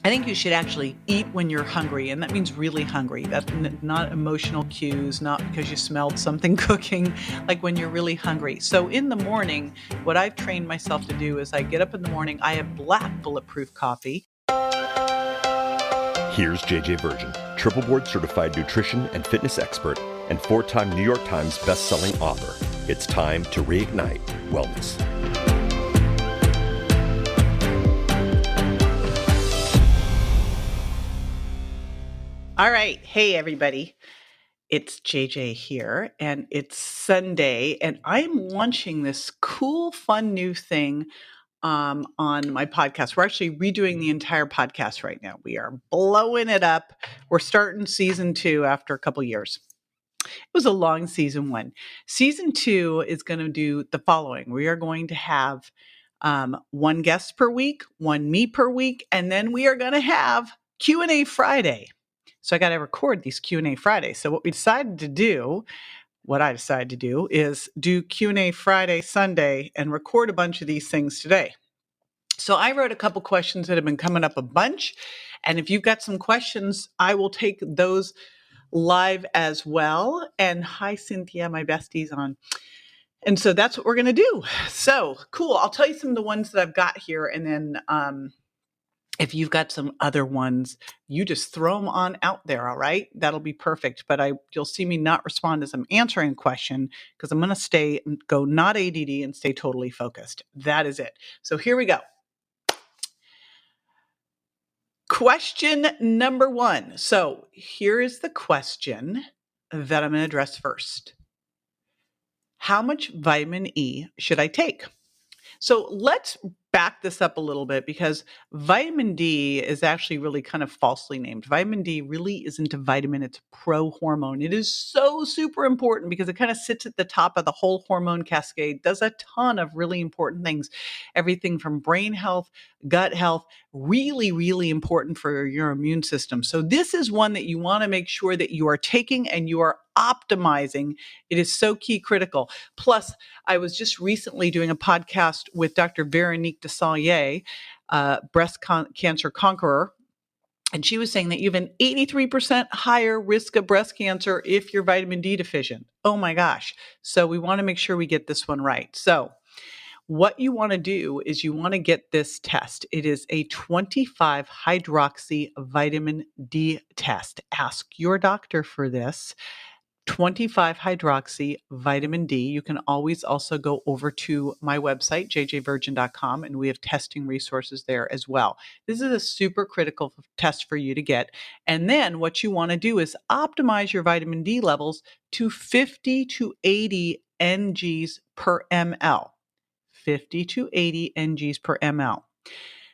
I think you should actually eat when you're hungry, and that means really hungry. That's not emotional cues, not because you smelled something cooking, like when you're really hungry. So in the morning, what I've trained myself to do is I get up in the morning, I have black bulletproof coffee. Here's JJ Virgin, triple board certified nutrition and fitness expert and 4-time New York Times best-selling author. It's time to reignite wellness. All right. Hey, everybody. It's JJ here, and it's Sunday, and I'm launching this cool, fun new thing on my podcast. We're actually redoing the entire podcast right now. We are blowing it up. We're starting season 2 after a couple years. It was a long season 1. Season 2 is going to do the following. We are going to have one guest per week, one me per week, and then we are going to have Q&A Friday. So I got to record these Q&A Fridays. So what I decided to do is do Q&A Friday, Sunday, and record a bunch of these things today. So I wrote a couple questions that have been coming up a bunch. And if you've got some questions, I will take those live as well. And hi, Cynthia, my bestie's on. And so that's what we're going to do. So cool. I'll tell you some of the ones that I've got here. And then if you've got some other ones, you just throw them on out there. All right. That'll be perfect. But you'll see me not respond as I'm answering a question because I'm going to go not ADD and stay totally focused. That is it. So here we go. Question number 1. So here is the question that I'm going to address first. How much vitamin E should I take? So let's back this up a little bit because vitamin D is actually really kind of falsely named. Vitamin D really isn't a vitamin, it's a prohormone. It is so super important because it kind of sits at the top of the whole hormone cascade, does a ton of really important things. Everything from brain health, gut health, really, really important for your immune system. So this is one that you want to make sure that you are taking and you are optimizing. It is so key critical. Plus, I was just recently doing a podcast with Dr. Veronique Desailliers, breast cancer conqueror, and she was saying that you have an 83% higher risk of breast cancer if you're vitamin D deficient. Oh my gosh. So we want to make sure we get this one right. So what you want to do is you want to get this test. It is a 25 hydroxy vitamin D test. Ask your doctor for this. 25 hydroxy vitamin D. You can always also go over to my website, jjvirgin.com, and we have testing resources there as well. This is a super critical test for you to get. And then what you want to do is optimize your vitamin D levels to 50 to 80 NGs per ml. 50 to 80 NGs per ml.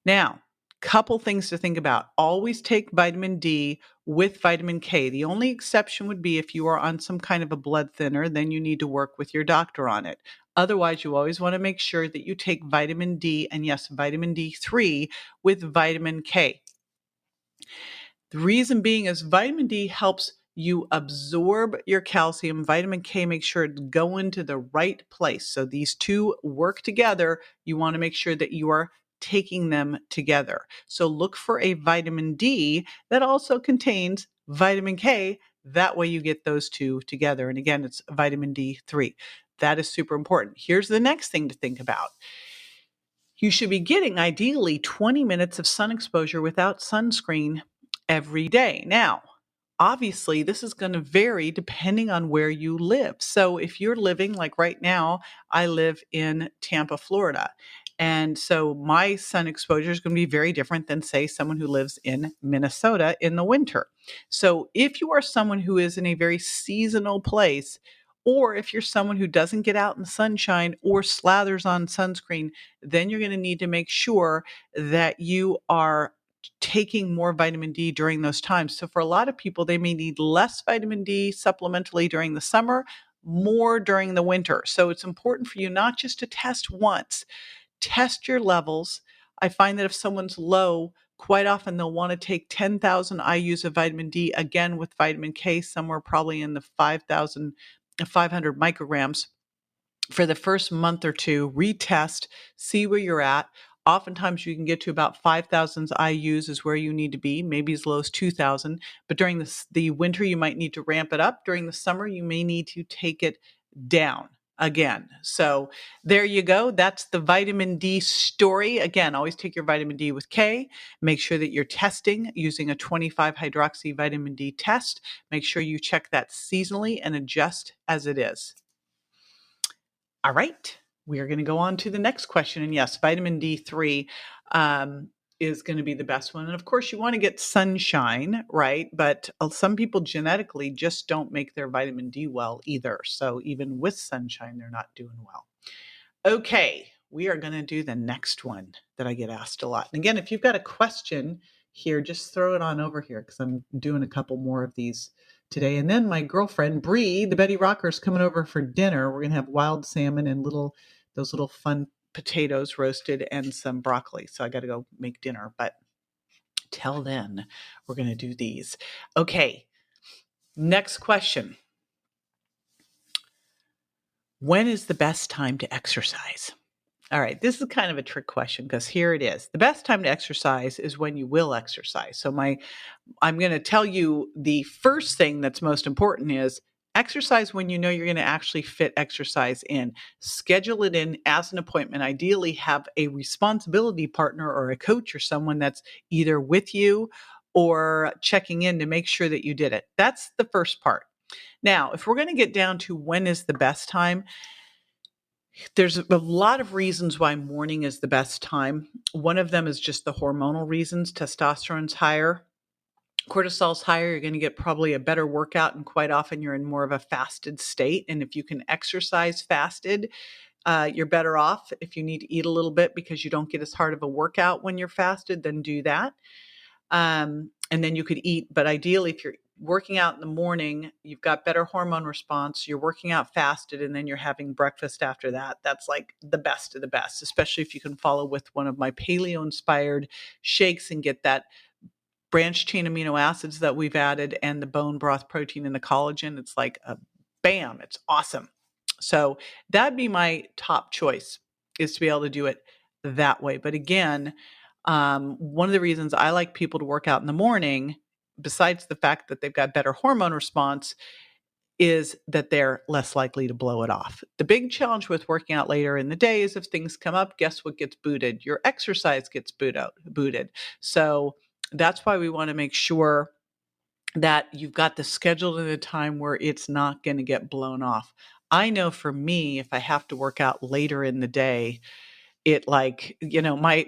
Now, couple things to think about. Always take vitamin D with vitamin K. The only exception would be if you are on some kind of a blood thinner, then you need to work with your doctor on it. Otherwise, you always want to make sure that you take vitamin D, and yes, vitamin D3 with vitamin K. The reason being is vitamin D helps you absorb your calcium. Vitamin K makes sure it's going to the right place. So these two work together. You want to make sure that you are taking them together. So look for a vitamin D that also contains vitamin K. That way you get those two together. And again, it's vitamin D3. That is super important. Here's the next thing to think about. You should be getting ideally 20 minutes of sun exposure without sunscreen every day. Now, obviously, this is going to vary depending on where you live. So if you're living, like right now, I live in Tampa, Florida. And so my sun exposure is going to be very different than, say, someone who lives in Minnesota in the winter. So if you are someone who is in a very seasonal place, or if you're someone who doesn't get out in the sunshine or slathers on sunscreen, then you're going to need to make sure that you are taking more vitamin D during those times. So for a lot of people, they may need less vitamin D supplementally during the summer, more during the winter. So it's important for you not just to test once, test your levels. I find that if someone's low, quite often they'll want to take 10,000 IUs of vitamin D, again with vitamin K, somewhere probably in the 500 micrograms for the first month or two. Retest, see where you're at. Oftentimes you can get to about 5,000 IUs is where you need to be, maybe as low as 2,000. But during the winter, you might need to ramp it up. During the summer, you may need to take it down again. So there you go. That's the vitamin D story. Again, always take your vitamin D with K. Make sure that you're testing using a 25 hydroxy vitamin D test. Make sure you check that seasonally and adjust as it is. All right, we are going to go on to the next question. And yes, vitamin D3 is going to be the best one. And of course, you want to get sunshine, right? But some people genetically just don't make their vitamin D well either. So even with sunshine, they're not doing well. Okay, we are going to do the next one that I get asked a lot. And again, if you've got a question here, just throw it on over here because I'm doing a couple more of these today. And then my girlfriend, Bree, the Betty Rocker, is coming over for dinner. We're going to have wild salmon and those little fun potatoes roasted and some broccoli. So I got to go make dinner. But till then, we're going to do these. Okay, next question. When is the best time to exercise? All right, this is kind of a trick question because here it is. The best time to exercise is when you will exercise. So I'm going to tell you the first thing that's most important is exercise when you know you're going to actually fit exercise in. Schedule it in as an appointment. Ideally, have a responsibility partner or a coach or someone that's either with you or checking in to make sure that you did it. That's the first part. Now, if we're going to get down to when is the best time, there's a lot of reasons why morning is the best time. One of them is just the hormonal reasons. Testosterone's higher, cortisol's higher. You're going to get probably a better workout, and quite often you're in more of a fasted state. And if you can exercise fasted, you're better off. If you need to eat a little bit because you don't get as hard of a workout when you're fasted, then do that. And then you could eat. But ideally, if you're working out in the morning, you've got better hormone response, you're working out fasted, and then you're having breakfast after that. That's like the best of the best, especially if you can follow with one of my paleo inspired shakes and get that branched chain amino acids that we've added and the bone broth protein and the collagen. It's like a bam, it's awesome. So that'd be my top choice, is to be able to do it that way. But again, one of the reasons I like people to work out in the morning, besides the fact that they've got better hormone response, is that they're less likely to blow it off. The big challenge with working out later in the day is if things come up, guess what gets booted? Your exercise gets booted. So that's why we want to make sure that you've got the schedule at a time where it's not going to get blown off. I know for me, if I have to work out later in the day, it my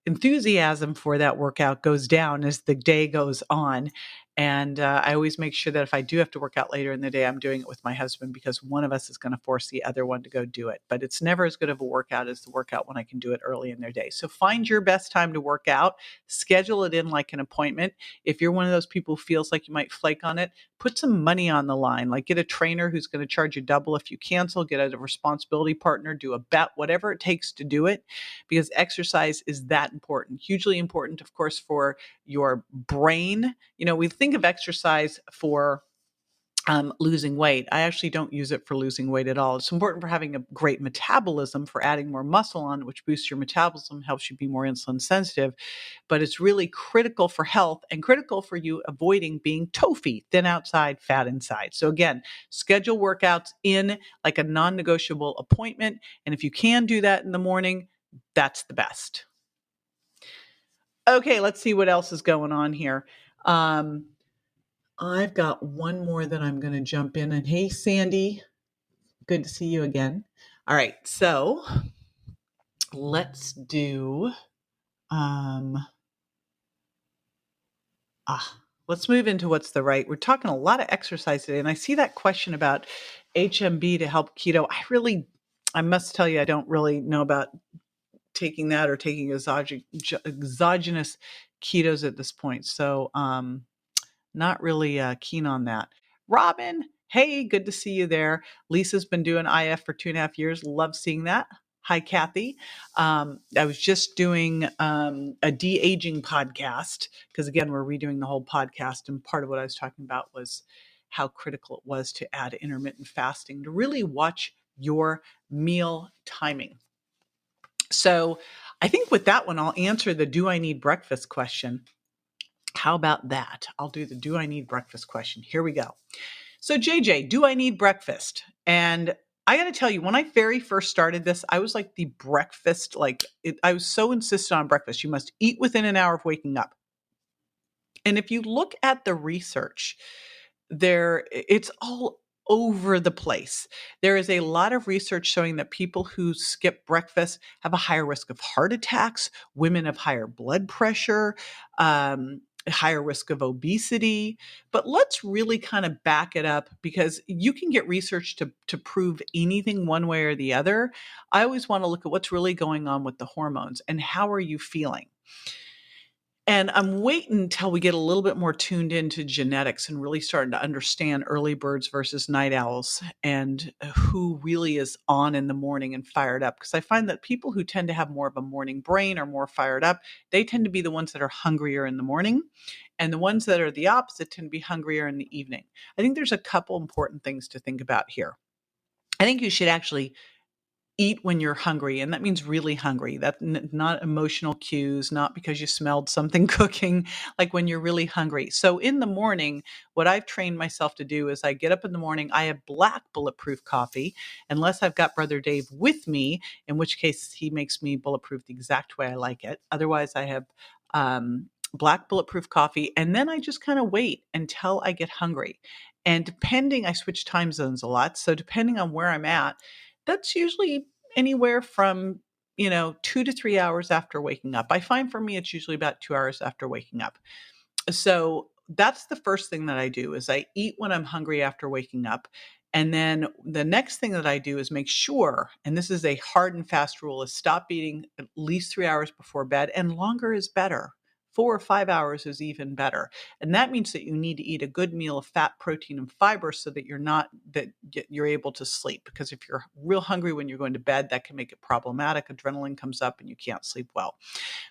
enthusiasm for that workout goes down as the day goes on. And I always make sure that if I do have to work out later in the day, I'm doing it with my husband because one of us is going to force the other one to go do it. But it's never as good of a workout as the workout when I can do it early in their day. So find your best time to work out, schedule it in like an appointment. If you're one of those people who feels like you might flake on it, put some money on the line, like get a trainer who's going to charge you double if you cancel, get a responsibility partner, do a bet, whatever it takes to do it, because exercise is that important, hugely important, of course, for your brain. We think of exercise for losing weight. I actually don't use it for losing weight at all. It's important for having a great metabolism, for adding more muscle on, which boosts your metabolism, helps you be more insulin sensitive. But it's really critical for health and critical for you avoiding being TOFI, thin outside, fat inside. So again, schedule workouts in like a non-negotiable appointment. And if you can do that in the morning, that's the best. Okay, let's see what else is going on here. I've got one more that I'm going to jump in. And hey, Sandy, good to see you again. All right, so let's do, let's move into what's the right. We're talking a lot of exercise today, and I see that question about HMB to help keto. I must tell you, I don't really know about taking that or taking exogenous ketos at this point. So, not really keen on that. Robin, hey, good to see you there. Lisa's been doing IF for 2.5 years. Love seeing that. Hi, Kathy. I was just doing a de-aging podcast because, again, we're redoing the whole podcast. And part of what I was talking about was how critical it was to add intermittent fasting to really watch your meal timing. So I think with that one, I'll answer the do I need breakfast question. How about that? I'll do the do I need breakfast question. Here we go. So, JJ, do I need breakfast? And I got to tell you, when I very first started this, I was like the breakfast, I was so insistent on breakfast. You must eat within an hour of waking up. And if you look at the research, it's all over the place. There is a lot of research showing that people who skip breakfast have a higher risk of heart attacks, women have higher blood pressure, higher risk of obesity. But let's really kind of back it up, because you can get research to prove anything one way or the other. I always want to look at what's really going on with the hormones and how are you feeling. And I'm waiting until we get a little bit more tuned into genetics and really starting to understand early birds versus night owls and who really is on in the morning and fired up. Because I find that people who tend to have more of a morning brain or more fired up, they tend to be the ones that are hungrier in the morning. And the ones that are the opposite tend to be hungrier in the evening. I think there's a couple important things to think about here. I think you should actually eat when you're hungry, and that means really hungry. That's not emotional cues, not because you smelled something cooking, like when you're really hungry. So in the morning, what I've trained myself to do is I get up in the morning, I have black bulletproof coffee, unless I've got Brother Dave with me, in which case he makes me bulletproof the exact way I like it. Otherwise, I have black bulletproof coffee, and then I just kind of wait until I get hungry. And I switch time zones a lot. So depending on where I'm at, that's usually anywhere from 2 to 3 hours after waking up. I find for me it's usually about 2 hours after waking up. So that's the first thing that I do is I eat when I'm hungry after waking up. And then the next thing that I do is make sure, and this is a hard and fast rule, is stop eating at least 3 hours before bed, and longer is better. 4 or 5 hours is even better. And that means that you need to eat a good meal of fat, protein, and fiber so that you're able to sleep. Because if you're real hungry when you're going to bed, that can make it problematic. Adrenaline comes up and you can't sleep well.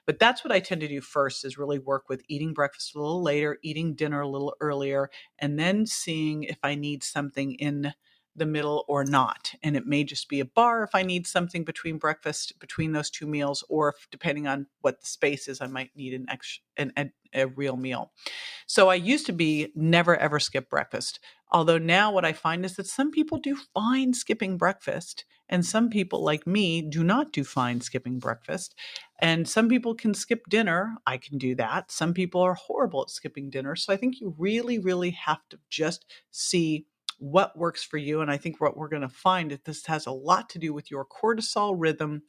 But that's what I tend to do first, is really work with eating breakfast a little later, eating dinner a little earlier, and then seeing if I need something in the middle or not. And it may just be a bar if I need something between those two meals, or if, depending on what the space is, I might need a real meal. So I used to be never ever skip breakfast. Although now what I find is that some people do fine skipping breakfast, and some people like me do not do fine skipping breakfast. And some people can skip dinner. I can do that. Some people are horrible at skipping dinner. So I think you really, really have to just see what works for you. And I think what we're going to find is this has a lot to do with your cortisol rhythm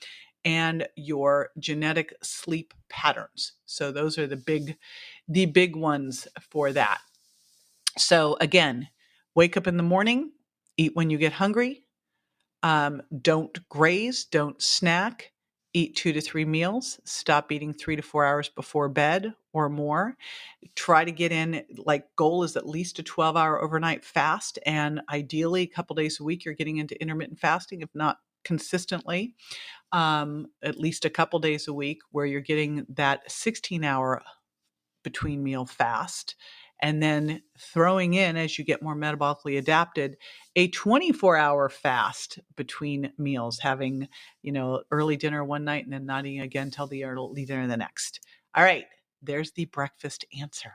and your genetic sleep patterns. So those are the big ones for that. So again, wake up in the morning, eat when you get hungry. Don't graze, don't snack, eat 2 to 3 meals, stop eating 3 to 4 hours before bed or more. Try to get in, goal is at least a 12-hour overnight fast. And ideally, a couple days a week, you're getting into intermittent fasting, if not consistently, at least a couple days a week where you're getting that 16-hour between meal fast. And then throwing in, as you get more metabolically adapted, a 24-hour fast between meals, having, early dinner one night and then not eating again till the early dinner the next. All right, there's the breakfast answer.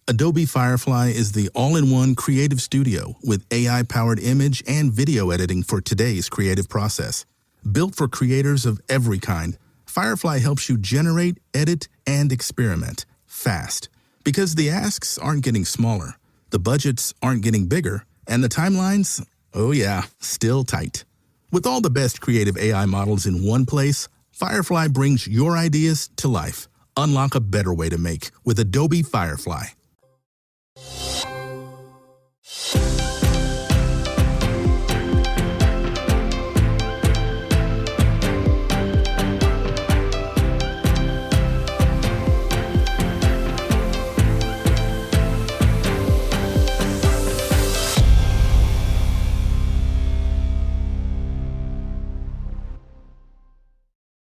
Adobe Firefly is the all-in-one creative studio with AI-powered image and video editing for today's creative process. Built for creators of every kind, Firefly helps you generate, edit, and experiment fast. Because the asks aren't getting smaller, the budgets aren't getting bigger, and the timelines, oh yeah, still tight. With all the best creative AI models in one place, Firefly brings your ideas to life. Unlock a better way to make with Adobe Firefly.